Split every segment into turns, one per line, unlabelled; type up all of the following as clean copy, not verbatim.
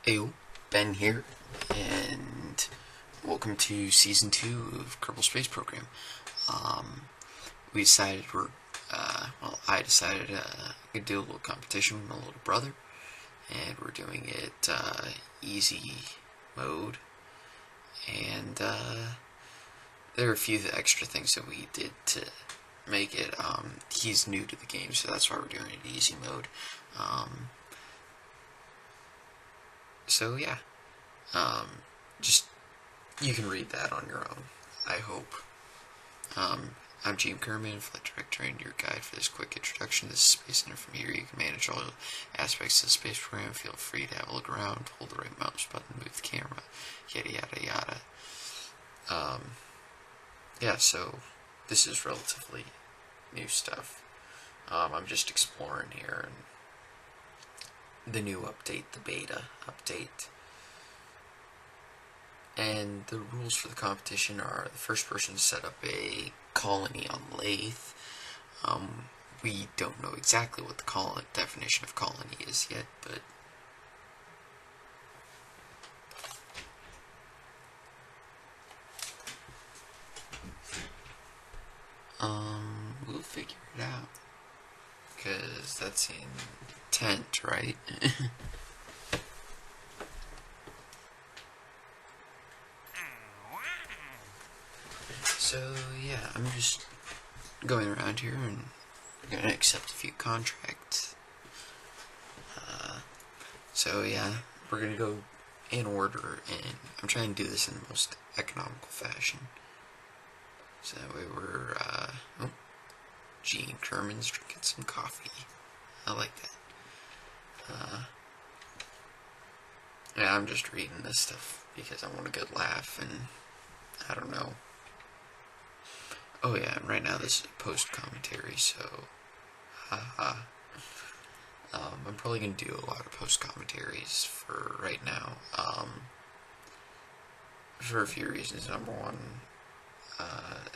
Heyo, Ben here, and welcome to Season 2 of Kerbal Space Program. We decided I decided I could do a little competition with my little brother, and we're doing it easy mode, and there are a few extra things that we did to make it. He's new to the game, so that's why we're doing it easy mode. So yeah, just, you can read that on your own, I hope. I'm Gene Kerman, Flight Director, and your guide for this quick introduction to the Space Center. From here, you can manage all aspects of the space program. Feel free to have a look around, hold the right mouse button, move the camera, yada yada yada. Yeah, so this is relatively new stuff. I'm just exploring here, and the new update, the beta update. And the rules for the competition are: the first person to set up a colony on Lathe. We don't know exactly what the definition of colony is yet, but we'll figure it out, because that's intent, right? So yeah, I'm just going around here and I'm gonna accept a few contracts. So yeah, we're gonna go in order, and I'm trying to do this in the most economical fashion. So that way we're, Gene Kerman's drinking some coffee. I like that. Yeah, I'm just reading this stuff because I want a good laugh, and I don't know. Oh yeah, and right now this is a post-commentary, so, haha. I'm probably going to do a lot of post-commentaries for right now, for a few reasons. Number one,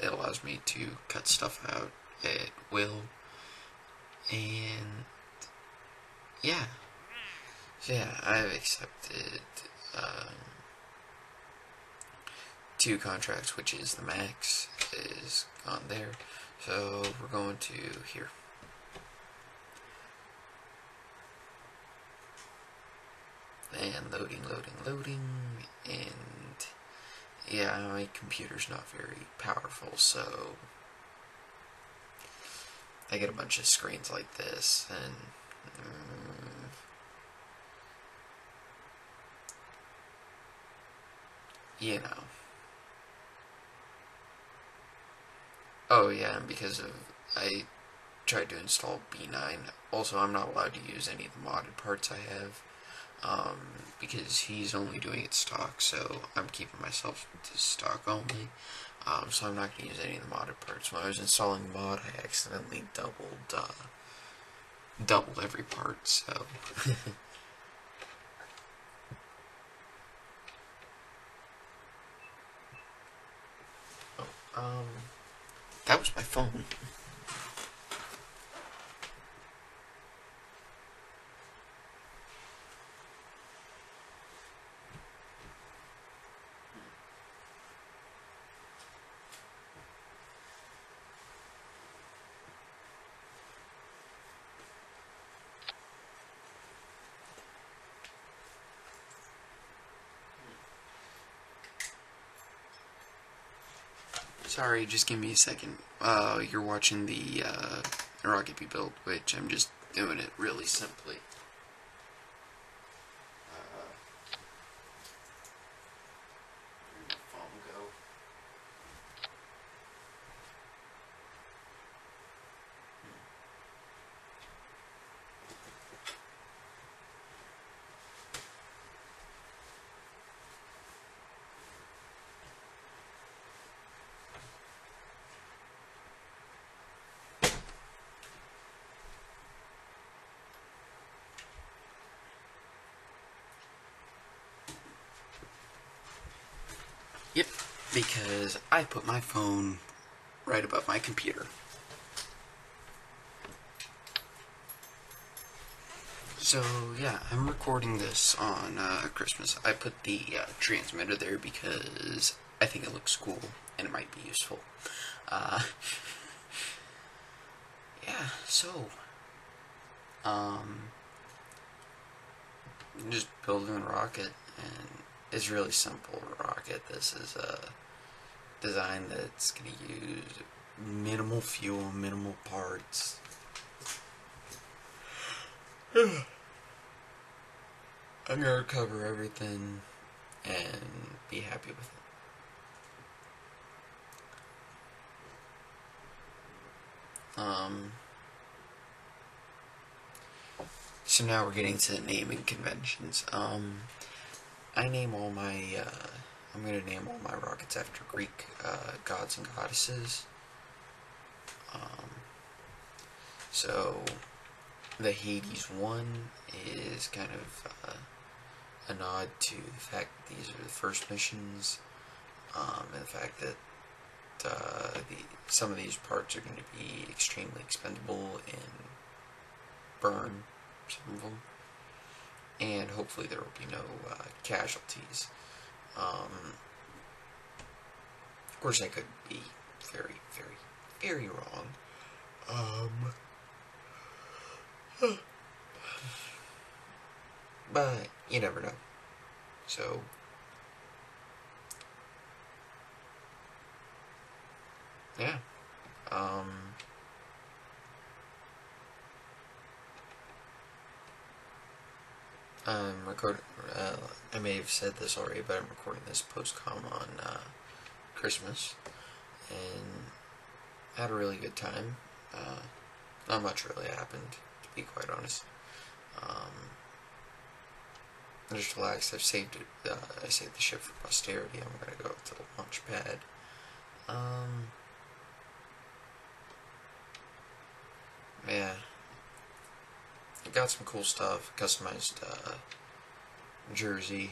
it allows me to cut stuff out at will, and yeah. So yeah, I've accepted, 2 contracts, which is the max, is on there. So we're going to here. And loading, and yeah, my computer's not very powerful, so I get a bunch of screens like this, and you know. Oh yeah, and because of, I tried to install B9. Also, I'm not allowed to use any of the modded parts I have, because he's only doing it stock, so I'm keeping myself to stock only. So I'm not going to use any of the modded parts. When I was installing the mod, I accidentally doubled every part, so that was my phone. Sorry, just give me a second. You're watching the rocket build, which I'm just doing it really simply. Yep, because I put my phone right above my computer. So, yeah, I'm recording this on Christmas. I put the transmitter there because I think it looks cool and it might be useful. Yeah, so, just building a rocket, and it's really simple rocket. This is a design that's going to use minimal fuel, minimal parts. I'm going to recover everything and be happy with it. So now we're getting to naming conventions. I name all my, I'm going to name all my rockets after Greek gods and goddesses. So the Hades one is kind of a nod to the fact that these are the first missions, and the fact that some of these parts are going to be extremely expendable and burn some of them, and hopefully there will be no casualties. Of course, I could be very, very, very wrong. But you never know. So, yeah. I'm recording. I may have said this already, but I'm recording this post-com on Christmas, and I had a really good time. Not much really happened, to be quite honest. I just relaxed. I've saved it. I saved the ship for posterity. I'm gonna go to the launch pad. Yeah. I got some cool stuff. Customized jersey.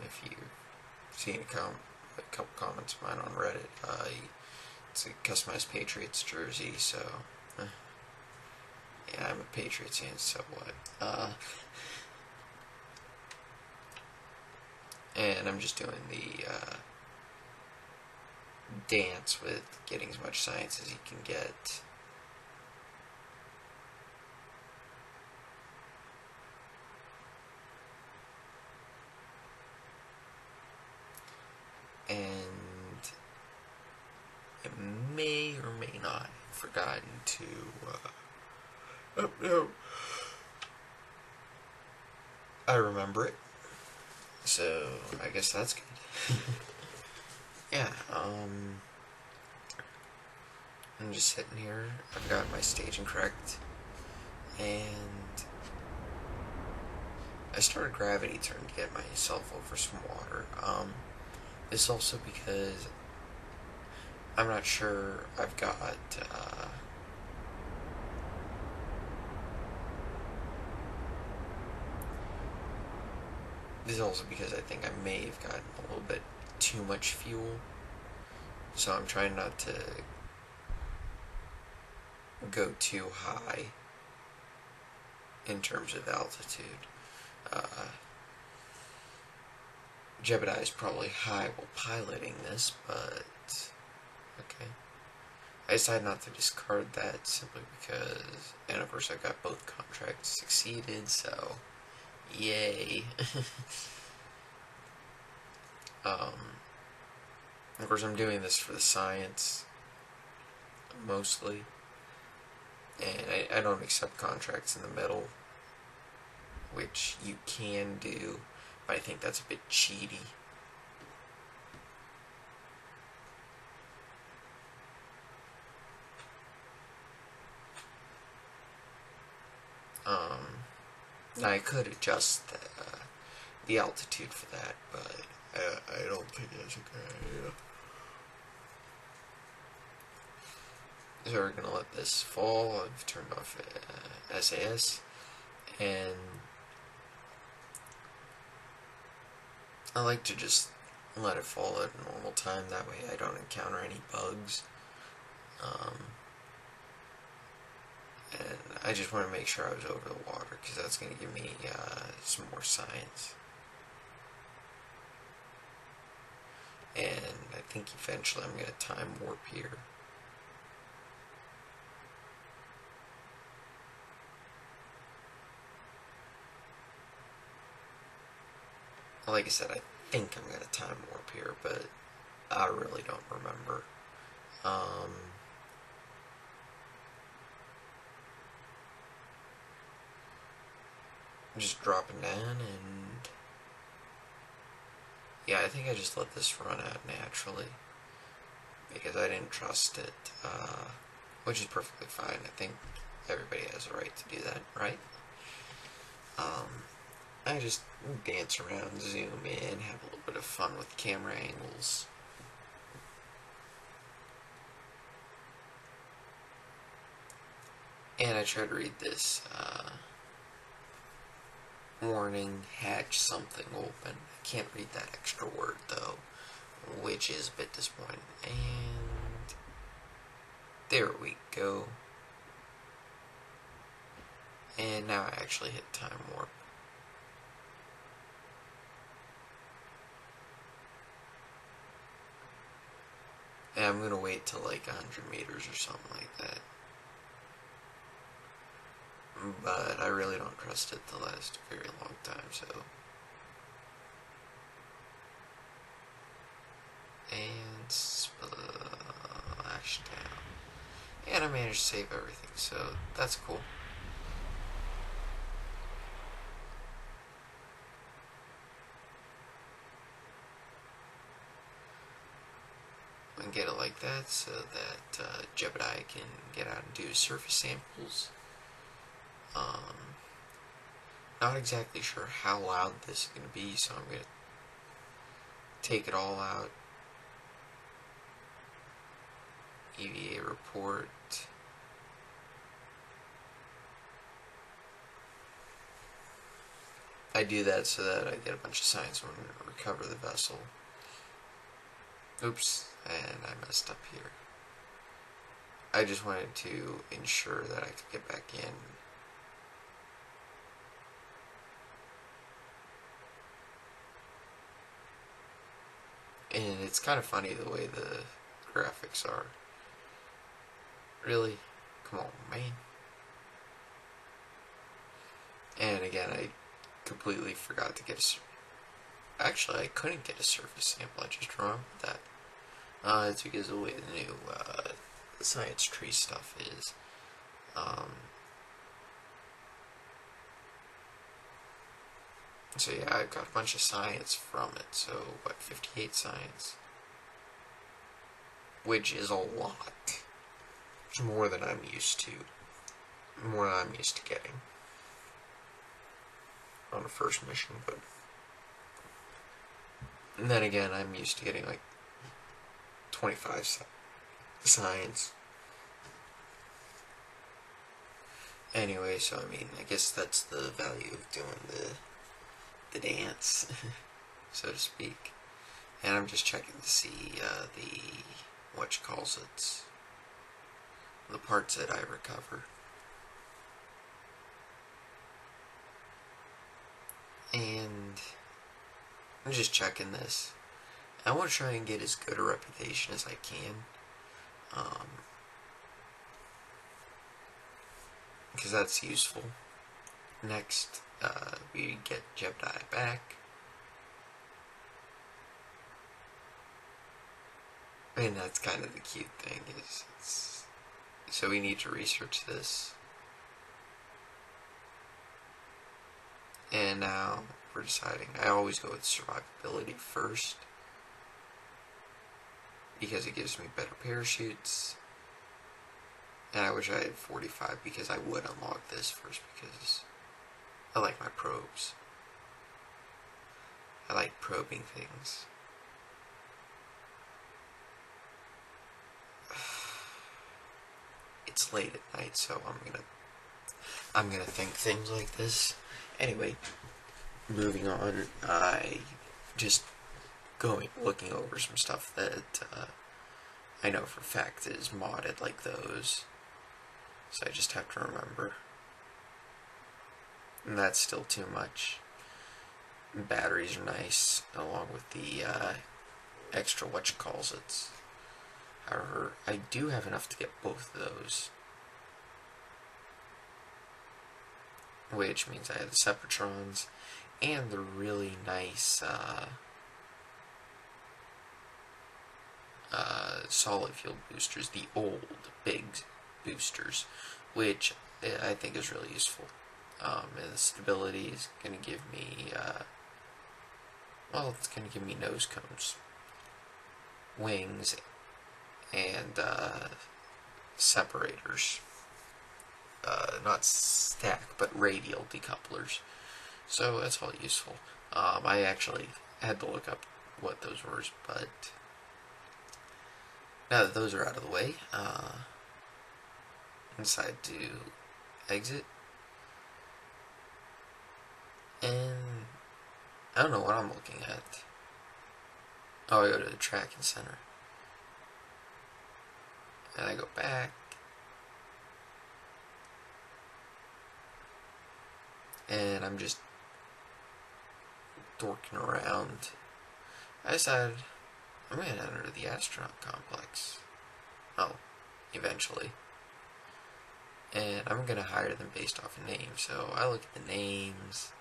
If you've seen a couple comments of mine on Reddit, it's a customized Patriots jersey. So, yeah, I'm a Patriots fan. So what? And I'm just doing the dance with getting as much science as you can get. And it may or may not have forgotten to oh no, I remember it, so I guess that's good. Yeah, I'm just sitting here. I've got my staging correct, and I started gravity turn to get myself over some water. It's also because I'm not sure I've got this is also because I think I may have gotten a little bit too much fuel, so I'm trying not to go too high in terms of altitude. Jebediah is probably high while piloting this, but okay. I decided not to discard that simply because, and of course I got both contracts succeeded, so yay. Of course I'm doing this for the science, mostly, and I don't accept contracts in the middle, which you can do, but I think that's a bit cheaty. I could adjust the altitude for that, but I don't think that's a good idea. So we're gonna let this fall. I've turned off SAS, and I like to just let it fall at a normal time. That way I don't encounter any bugs. And I just want to make sure I was over the water, because that's going to give me some more science. And I think eventually I'm going to time warp here. Like I said, I think I'm going to time warp here, but I really don't remember. I'm just dropping down, and yeah, I think I just let this run out naturally because I didn't trust it, which is perfectly fine. I think everybody has a right to do that, right? I just dance around, zoom in, have a little bit of fun with camera angles. And I try to read this warning, hatch something open. I can't read that extra word though, which is a bit disappointing. And there we go. And now I actually hit time warp. And I'm gonna wait till like 100 meters or something like that. But I really don't trust it to last a very long time, so. And splash down. And I managed to save everything, so that's cool. And get it like that so that Jebediah can get out and do surface samples. Not exactly sure how loud this is going to be, so I'm going to take it all out. EVA report. I do that so that I get a bunch of science when I recover the vessel. Oops, and I messed up here. I just wanted to ensure that I could get back in. And it's kind of funny the way the graphics are. Really? Come on, man. And again, I completely forgot to get a... Actually, I couldn't get a surface sample. I just remembered that. It's because of the way the new science tree stuff is. So yeah, I got a bunch of science from it. So, what, 58 science? Which is a lot. It's more than I'm used to. More than I'm used to getting. On the first mission, but... And then again, I'm used to getting like 25 science. Anyway, so I mean, I guess that's the value of doing the dance, so to speak. And I'm just checking to see the parts that I recover. And I'm just checking this. I want to try and get as good a reputation as I can. Because that's useful. Next, we get Jebediah back. And that's kind of the cute thing, so we need to research this. And now we're deciding, I always go with survivability first, because it gives me better parachutes. And I wish I had 45 because I would unlock this first because I like my probes. I like probing things. It's late at night, so I'm gonna think things like this. Anyway, moving on, I just looking over some stuff that I know for a fact is modded like those. So I just have to remember. And that's still too much. Batteries are nice, along with the extra whatchamacallits. However, I do have enough to get both of those. Which means I have the Separatrons and the really nice solid fuel boosters, the old big boosters, which I think is really useful. And the stability is going to give me, well, it's going to give me nose cones, wings, and separators. Not stack, but radial decouplers. So that's all useful. I actually had to look up what those were, but now that those are out of the way, decide to exit. And I don't know what I'm looking at. Oh, I go to the tracking center. And I go back. And I'm just dorking around. I decided I'm going to enter the astronaut complex. Oh, eventually. And I'm going to hire them based off of names. So I look at the names.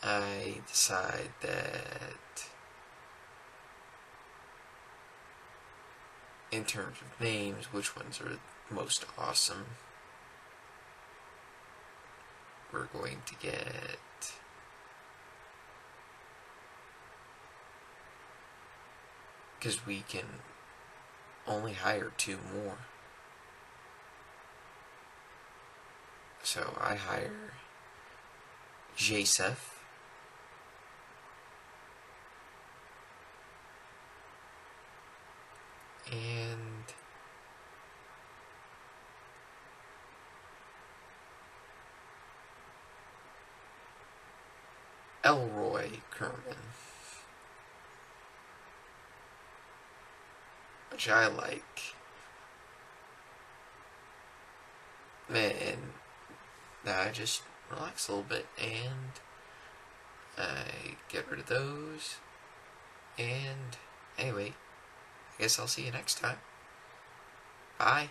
I decide that in terms of names, which ones are most awesome. We're going to get because we can only hire 2 more. So I hire Jacef, and Elroy Kerman, which I like. And now I just relax a little bit and I get rid of those. And anyway, I guess I'll see you next time. Bye.